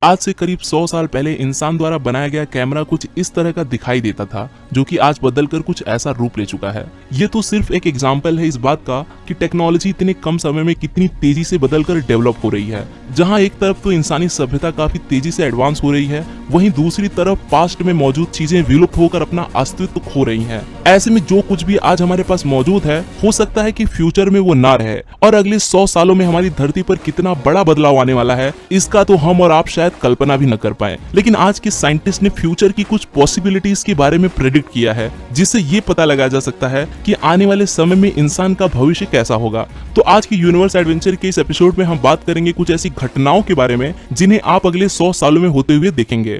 आज से करीब 100 साल पहले इंसान द्वारा बनाया गया कैमरा कुछ इस तरह का दिखाई देता था, जो कि आज बदलकर कुछ ऐसा रूप ले चुका है। ये तो सिर्फ एक एग्जाम्पल है इस बात का कि टेक्नोलॉजी इतने कम समय में कितनी तेजी से बदलकर डेवलप हो रही है। जहां एक तरफ तो इंसानी सभ्यता काफी तेजी से एडवांस हो रही है, वहीं दूसरी तरफ पास्ट में मौजूद चीजें विलुप्त होकर अपना अस्तित्व खो रही हैं। ऐसे में जो कुछ भी आज हमारे पास मौजूद है, हो सकता है कि फ्यूचर में वो ना रहे, और अगले 100 सालों में हमारी धरती पर कितना बड़ा बदलाव आने वाला है, इसका तो हम और आप शायद कल्पना भी न कर पाए। लेकिन आज के साइंटिस्ट ने फ्यूचर की कुछ पॉसिबिलिटीज के बारे में प्रेडिक्ट किया है, जिससे ये पता लगाया जा सकता है कि आने वाले समय में इंसान का भविष्य कैसा होगा। तो आज की यूनिवर्स एडवेंचर के इस एपिसोड में हम बात करेंगे कुछ ऐसी घटनाओं के बारे में जिन्हें आप अगले 100 सालों में होते हुए देखेंगे।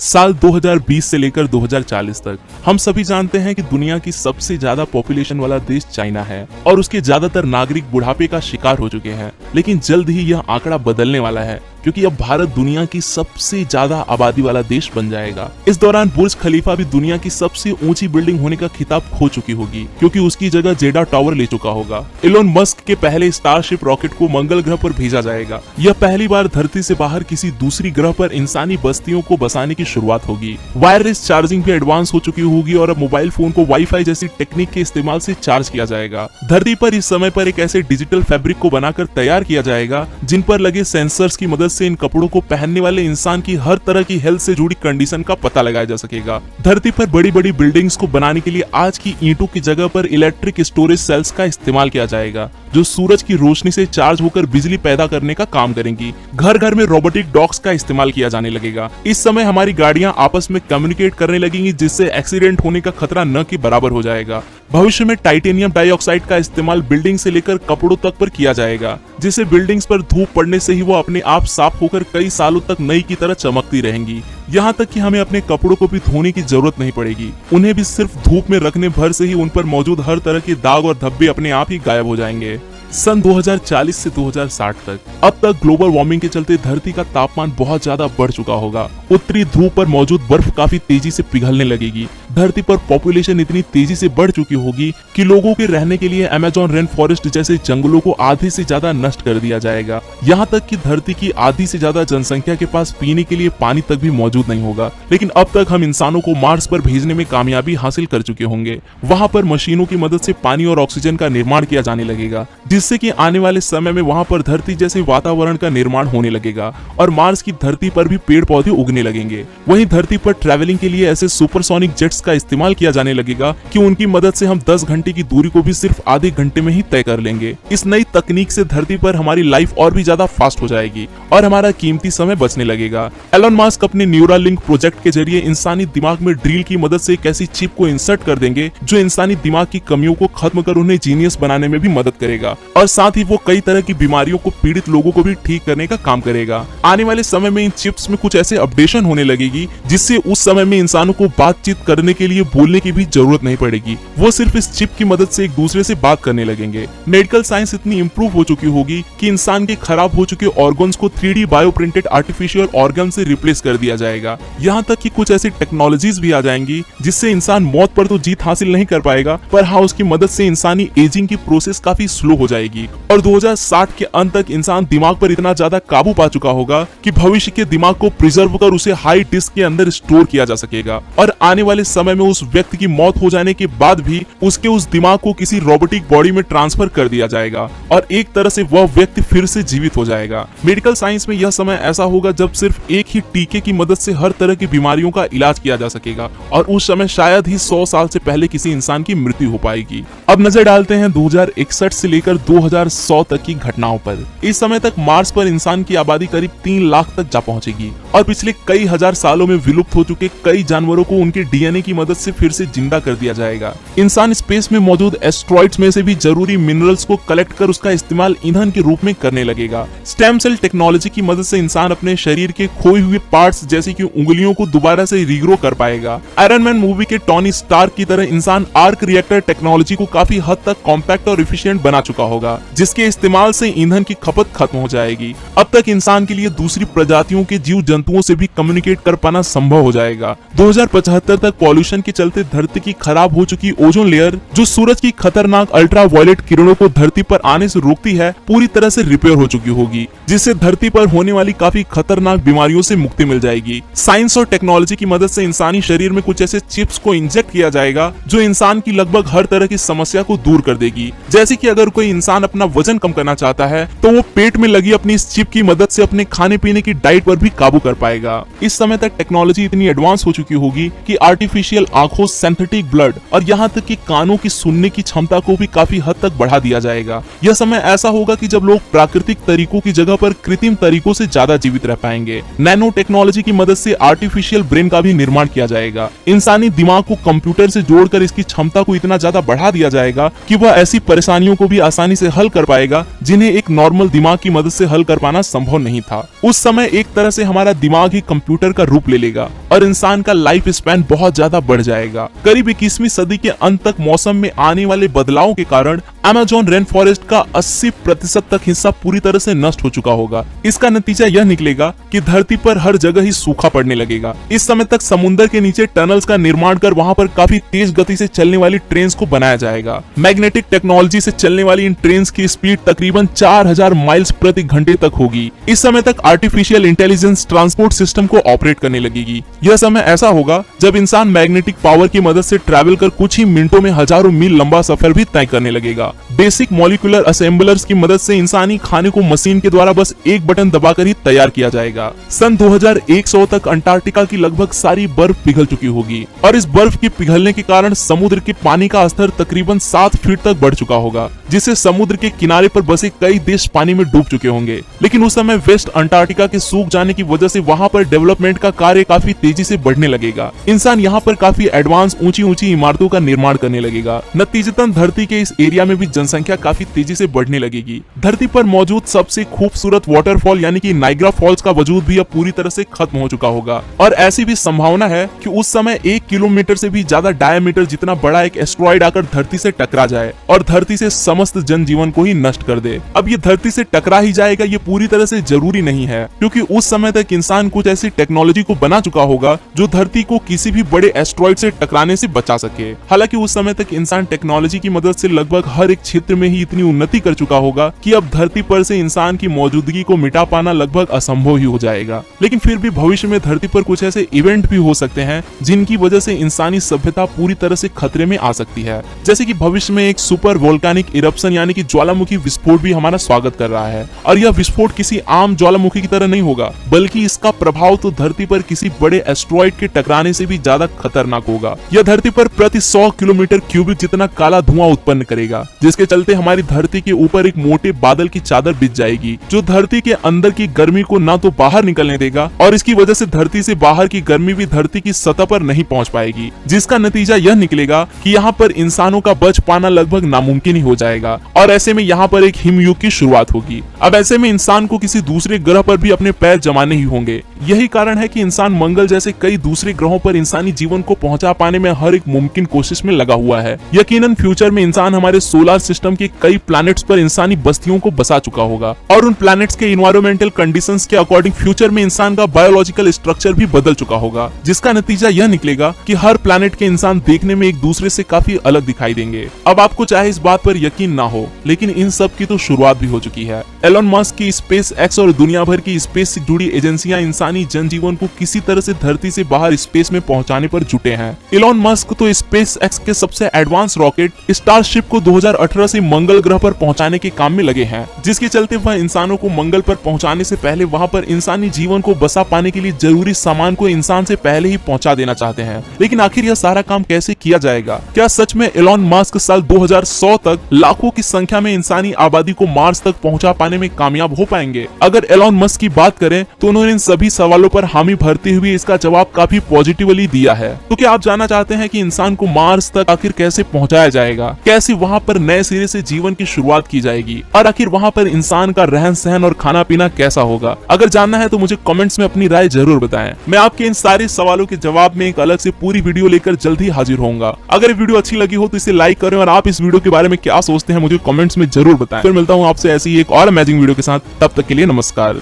साल 2020 से लेकर 2040 तक हम सभी जानते हैं कि दुनिया की सबसे ज्यादा पॉपुलेशन वाला देश चाइना है और उसके ज्यादातर नागरिक बुढ़ापे का शिकार हो चुके हैं। लेकिन जल्द ही यह आंकड़ा बदलने वाला है, क्योंकि अब भारत दुनिया की सबसे ज्यादा आबादी वाला देश बन जाएगा। इस दौरान बुर्ज खलीफा भी दुनिया की सबसे ऊंची बिल्डिंग होने का खिताब खो चुकी होगी, क्योंकि उसकी जगह जेडा टावर ले चुका होगा। एलोन मस्क के पहले स्टारशिप रॉकेट को मंगल ग्रह पर भेजा जाएगा। यह पहली बार धरती से बाहर किसी दूसरी ग्रह पर इंसानी बस्तियों को बसाने की शुरुआत होगी। वायरलेस चार्जिंग भी एडवांस हो चुकी होगी और अब मोबाइल फोन को वाईफाई जैसी टेक्निक के इस्तेमाल से चार्ज किया जाएगा। धरती पर इस समय पर एक ऐसे डिजिटल फैब्रिक को बनाकर तैयार किया जाएगा जिन पर लगे सेंसर्स की मदद से इन कपड़ों को पहनने वाले इंसान की हर तरह की हेल्थ से जुड़ी कंडीशन का पता लगाया जा सकेगा। धरती पर बड़ी बड़ी बिल्डिंग्स को बनाने के लिए आज की ईंटों की जगह पर इलेक्ट्रिक स्टोरेज सेल्स का इस्तेमाल किया जाएगा, जो सूरज की रोशनी से चार्ज होकर बिजली पैदा करने का काम करेंगी। घर घर में रोबोटिक डॉग्स का इस्तेमाल किया जाने लगेगा। इस समय हमारी गाड़ियां आपस में कम्युनिकेट करने लगेंगी, जिससे एक्सीडेंट होने का खतरा न के बराबर हो जाएगा। भविष्य में टाइटेनियम डाइऑक्साइड का इस्तेमाल बिल्डिंग से लेकर कपड़ों तक पर किया जाएगा, जिससे बिल्डिंग्स पर धूप पड़ने से ही वो अपने आप साफ होकर कई सालों तक नई की तरह चमकती रहेंगी। यहाँ तक कि हमें अपने कपड़ों को भी धोने की जरूरत नहीं पड़ेगी। उन्हें भी सिर्फ धूप में रखने भर से ही उन पर मौजूद हर तरह के दाग और धब्बे अपने आप ही गायब हो जाएंगे। सन 2040 से 2060 तक अब तक ग्लोबल वार्मिंग के चलते धरती का तापमान बहुत ज्यादा बढ़ चुका होगा। उत्तरी ध्रुव पर मौजूद बर्फ काफी तेजी से पिघलने लगेगी। धरती पर पॉपुलेशन इतनी तेजी से बढ़ चुकी होगी कि लोगों के रहने के लिए अमेज़न रेन फॉरेस्ट जैसे जंगलों को आधे से ज्यादा नष्ट कर दिया जाएगा। यहाँ तक कि धरती की आधी से ज्यादा जनसंख्या के पास पीने के लिए पानी तक भी मौजूद नहीं होगा। लेकिन अब तक हम इंसानों को मार्स पर भेजने में कामयाबी हासिल कर चुके होंगे। वहाँ पर मशीनों की मदद से पानी और ऑक्सीजन का निर्माण किया जाने लगेगा, जिससे कि आने वाले समय में वहां पर धरती जैसे वातावरण का निर्माण होने लगेगा और मार्स की धरती पर भी पेड़ पौधे उगने लगेंगे। वहीं धरती पर ट्रैवलिंग के लिए ऐसे सुपरसोनिक जेट्स का इस्तेमाल किया जाने लगेगा कि उनकी मदद से हम 10 घंटे की दूरी को भी सिर्फ आधे घंटे में ही तय कर लेंगे। इस नई तकनीक से धरती पर हमारी लाइफ और भी ज्यादा फास्ट हो जाएगी और हमारा कीमती समय बचने लगेगा। एलोन मस्क अपने न्यूरालिंक प्रोजेक्ट के जरिए इंसानी दिमाग में ड्रिल की मदद से एक ऐसी चिप को इंसर्ट कर देंगे जो इंसानी दिमाग की कमियों को खत्म कर उन्हें जीनियस बनाने में भी मदद करेगा, और साथ ही वो कई तरह की बीमारियों को पीड़ित लोगों को भी ठीक करने का काम करेगा। आने वाले समय में इन चिप्स में कुछ ऐसे अपडेशन होने लगेगी जिससे उस समय में इंसानों को बातचीत करने के लिए बोलने की भी जरूरत नहीं पड़ेगी। वो सिर्फ इस चिप की मदद से एक दूसरे से बात करने लगेंगे। मेडिकल साइंस इतनी इंप्रूव हो चुकी होगी कि इंसान के खराब हो चुके ऑर्गन्स को 3D bio printed artificial organ से रिप्लेस कर दिया जाएगा। यहाँ तक कि कुछ ऐसी टेक्नोलॉजीज भी आ जाएंगी जिससे इंसान मौत पर तो जीत हासिल नहीं कर पाएगा, पर हाँ उसकी मदद से इंसानी एजिंग की प्रोसेस काफी स्लो हो जाएगी। और 2060 के अंत तक इंसान दिमाग पर इतना ज्यादा काबू पा चुका होगा कि भविष्य के दिमाग को प्रिजर्व कर उसे हाई डिस्क के अंदर स्टोर किया जा सकेगा। और आने वाले समय में उस व्यक्ति की मौत हो जाने के बाद भी उसके उस दिमाग को किसी रोबोटिक बॉडी में ट्रांसफर कर दिया जाएगा और एक तरह से वह व्यक्ति फिर से जीवित हो जाएगा। मेडिकल साइंस में यह समय ऐसा होगा जब सिर्फ एक ही टीके की मदद से हर तरह की बीमारियों का इलाज किया जा सकेगा, और उस समय शायद ही 100 साल से पहले किसी इंसान की मृत्यु हो पाएगी। अब नजर डालते हैं 2061 से लेकर 2100 तक की घटनाओं पर। इस समय तक मार्स पर इंसान की आबादी करीब 3 लाख तक जा पहुंचेगी और पिछले कई हजार सालों में विलुप्त हो चुके कई जानवरों को उनके डीएनए की की मदद से फिर से जिंदा कर दिया जाएगा। इंसान स्पेस में मौजूद एस्ट्रॉइड्स में से भी जरूरी मिनरल्स को कलेक्ट कर उसका इस्तेमाल ईंधन के रूप में करने लगेगा। स्टेम सेल टेक्नोलॉजी की मदद से इंसान अपने शरीर के खोए हुए पार्ट्स जैसे कि उंगलियों को दोबारा से रीग्रो कर पाएगा। आयरन मैन मूवी के टॉनी स्टार्क की तरह इंसान आर्क रिएक्टर टेक्नोलॉजी को काफी हद तक कॉम्पैक्ट और एफिशिएंट बना चुका होगा, जिसके इस्तेमाल से ईंधन की खपत खत्म हो जाएगी। अब तक इंसान के लिए दूसरी प्रजातियों के जीव जंतुओं से भी कम्युनिकेट कर पाना संभव हो जाएगा। 2075 तक पॉल्यूशन के चलते धरती की खराब हो चुकी ओजोन लेयर, जो सूरज की खतरनाक अल्ट्रावायलेट किरणों को धरती पर आने से रोकती है, पूरी तरह से रिपेयर हो चुकी होगी, जिससे धरती पर होने वाली काफी खतरनाक बीमारियों से मुक्ति मिल जाएगी। साइंस और टेक्नोलॉजी की मदद से इंसानी शरीर में कुछ ऐसे चिप्स को इंजेक्ट किया जाएगा जो इंसान की लगभग हर तरह की समस्या को दूर कर देगी। जैसे कि अगर कोई इंसान अपना वजन कम करना चाहता है तो वो पेट में लगी अपनी इस चिप की मदद से अपने खाने पीने की डाइट पर भी काबू कर पाएगा। इस समय तक टेक्नोलॉजी इतनी एडवांस हो चुकी होगी कि आर्टिफिशियल आंखों, सिंथेटिक ब्लड और यहाँ तक कि कानों की सुनने की क्षमता को भी काफी हद तक बढ़ा दिया जाएगा। यह समय ऐसा होगा कि जब लोग प्राकृतिक तरीकों की जगह पर कृत्रिम तरीकों से ज्यादा जीवित रह पाएंगे। नैनो टेक्नोलॉजी की मदद से आर्टिफिशियल ब्रेन का भी निर्माण किया जाएगा। इंसानी दिमाग को कंप्यूटर से जोड़कर इसकी क्षमता को इतना ज्यादा बढ़ा दिया जाएगा कि वह ऐसी परेशानियों को भी आसानी से हल कर पाएगा जिन्हें एक नॉर्मल दिमाग की मदद से हल कर पाना संभव नहीं था। उस समय एक तरह से हमारा दिमाग ही कंप्यूटर का रूप ले लेगा और इंसान का लाइफ स्पैन बहुत ज्यादा बढ़ जाएगा। करीब 21वीं सदी के अंत तक मौसम में आने वाले बदलावों के कारण अमेज़न रेन फॉरेस्ट का 80% तक हिस्सा पूरी तरह से नष्ट हो चुका होगा। इसका नतीजा यह निकलेगा कि धरती पर हर जगह ही सूखा पड़ने लगेगा। इस समय तक समुद्र के नीचे टनल्स का निर्माण कर वहां पर काफी तेज गति से चलने वाली ट्रेन्स को बनाया जाएगा। मैग्नेटिक टेक्नोलॉजी से चलने वाली इन ट्रेन्स की स्पीड तकरीबन 4000 माइल्स प्रति घंटे तक होगी। इस समय तक आर्टिफिशियल इंटेलिजेंस ट्रांसपोर्ट सिस्टम को ऑपरेट करने लगेगी। यह समय ऐसा होगा जब इंसान मैग्नेटिक पावर की मदद से ट्रैवल कर कुछ ही मिनटों में हजारों मील लंबा सफर भी तय करने लगेगा। बेसिक मॉलिक्यूलर असेंबलर्स की मदद से इंसानी खाने को मशीन के द्वारा बस एक बटन दबाकर ही तैयार किया जाएगा। सन 2100 तक अंटार्कटिका की लगभग सारी बर्फ पिघल चुकी होगी और इस बर्फ के पिघलने के कारण समुद्र के पानी का स्तर तकरीबन 7 फीट तक बढ़ चुका होगा, जिससे समुद्र के किनारे पर बसे कई देश पानी में डूब चुके होंगे। लेकिन उस समय वेस्ट अंटार्कटिका के सूख जाने की वजह से वहां पर डेवलपमेंट का कार्य काफी तेजी से बढ़ने लगेगा। इंसान यहाँ पर काफी एडवांस ऊंची इमारतों का निर्माण करने लगेगा। नतीजतन धरती के इस एरिया में भी जनसंख्या काफी तेजी से बढ़ने लगेगी। धरती पर मौजूद सबसे खूबसूरत वाटरफॉल यानी कि नाइग्रा फॉल्स का वजूद भी अब पूरी तरह से खत्म हो चुका होगा और ऐसी भी संभावना है कि उस समय 1 किलोमीटर से भी ज्यादा डायमीटर जितना बड़ा एक एस्ट्रॉइड आकर धरती से टकरा जाए और धरती से समस्त जनजीवन को ही नष्ट कर दे। अब ये धरती से टकरा ही जाएगा ये पूरी तरह से जरूरी नहीं है, क्योंकि उस समय तक इंसान कुछ ऐसी टेक्नोलॉजी को बना चुका होगा जो धरती को किसी भी बड़े एस्ट्रॉइड से टकराने से बचा सके। हालांकि उस समय तक इंसान टेक्नोलॉजी की मदद से लगभग हर एक क्षेत्र में ही इतनी उन्नति कर चुका होगा कि अब धरती पर से इंसान की मौजूदगी को मिटा पाना लगभग असंभव ही हो जाएगा। लेकिन फिर भी भविष्य में धरती पर कुछ ऐसे इवेंट भी हो सकते हैं जिनकी वजह से इंसानी सभ्यता पूरी तरह से खतरे में आ सकती है। जैसे कि भविष्य में एक सुपर वोल्केनिक इरप्शन यानी कि ज्वालामुखी विस्फोट भी हमारा स्वागत कर रहा है और यह विस्फोट किसी आम ज्वालामुखी की तरह नहीं होगा, बल्कि इसका प्रभाव तो धरती पर किसी बड़े एस्ट्रॉइड के टकराने से भी ज्यादा खतरनाक होगा। यह धरती पर प्रति 100 किलोमीटर क्यूबिक जितना काला धुआं उत्पन्न करेगा, जिसके चलते हमारी धरती के ऊपर एक मोटे बादल की चादर बिछ जाएगी जो धरती के अंदर की गर्मी को ना तो बाहर निकलने देगा और इसकी वजह से धरती से बाहर की गर्मी भी धरती की सतह पर नहीं पहुंच पाएगी, जिसका नतीजा यह निकलेगा कि यहाँ पर इंसानों का बच पाना लगभग नामुमकिन ही हो जाएगा और ऐसे में यहाँ पर एक हिमयुग की शुरुआत होगी। अब ऐसे में इंसान को किसी दूसरे ग्रह पर भी अपने पैर जमाने ही होंगे। यही कारण है कि इंसान मंगल जैसे कई दूसरे ग्रहों पर इंसानी जीवन को पहुंचा पाने में हर एक मुमकिन कोशिश में लगा हुआ है। यकीनन फ्यूचर में इंसान हमारे सोलर सिस्टम के कई प्लैनेट्स पर इंसानी बस्तियों को बसा चुका होगा और उन प्लैनेट्स के इन्वायरमेंटल कंडीशंस के अकॉर्डिंग फ्यूचर में इंसान का बायोलॉजिकल स्ट्रक्चर भी बदल चुका होगा, जिसका नतीजा यह निकलेगा कि हर प्लैनेट के इंसान देखने में एक दूसरे से काफी अलग दिखाई देंगे। अब आपको चाहे इस बात पर यकीन ना हो, लेकिन इन सब की तो शुरुआत भी हो चुकी है। एलन मस्क की स्पेस एक्स और दुनिया भर की स्पेस से जुड़ी एजेंसियां इंसानी जनजीवन को किसी तरह से धरती से बाहर स्पेस में पहुंचाने पर जुटे हैं। एलन मस्क तो स्पेस एक्स के सबसे एडवांस रॉकेट स्टारशिप को 2018 से मंगल ग्रह पर पहुंचाने के काम में लगे हैं, जिसके चलते वह इंसानों को मंगल पर पहुंचाने से पहले वहां पर इंसानी जीवन को बसा पाने के लिए जरूरी सामान को इंसान से पहले ही पहुंचा देना चाहते हैं। लेकिन आखिर यह सारा काम कैसे किया जाएगा? क्या सच में एलन मस्क साल 2100 तक लाखों की संख्या में इंसानी आबादी को मार्स तक पहुंचा पाने में कामयाब हो पाएंगे? अगर एलन मस्क की बात करें तो उन्होंने इन सभी सवालों पर हामी भरते हुए इसका जवाब काफी पॉजिटिवली दिया है। तो क्या आप जानना चाहते हैं कि इंसान को मार्स तक आखिर कैसे पहुंचाया जाएगा, कैसे वहां पर नए सिरे से जीवन की शुरुआत की जाएगी और आखिर वहां पर इंसान का रहन सहन और खाना पीना कैसा होगा? अगर जानना है तो मुझे कमेंट्स में अपनी राय जरूर बताएं। मैं आपके इन सारे सवालों के जवाब में एक अलग से पूरी वीडियो लेकर जल्द ही हाजिर होऊंगा। अगर ये वीडियो अच्छी लगी हो तो इसे लाइक करें और आप इस वीडियो के बारे में क्या सोचते हैं मुझे कमेंट्स में जरूर बताएं। फिर मिलता हूँ आपसे ऐसी एक और अमेजिंग वीडियो के साथ, तब तक के लिए नमस्कार।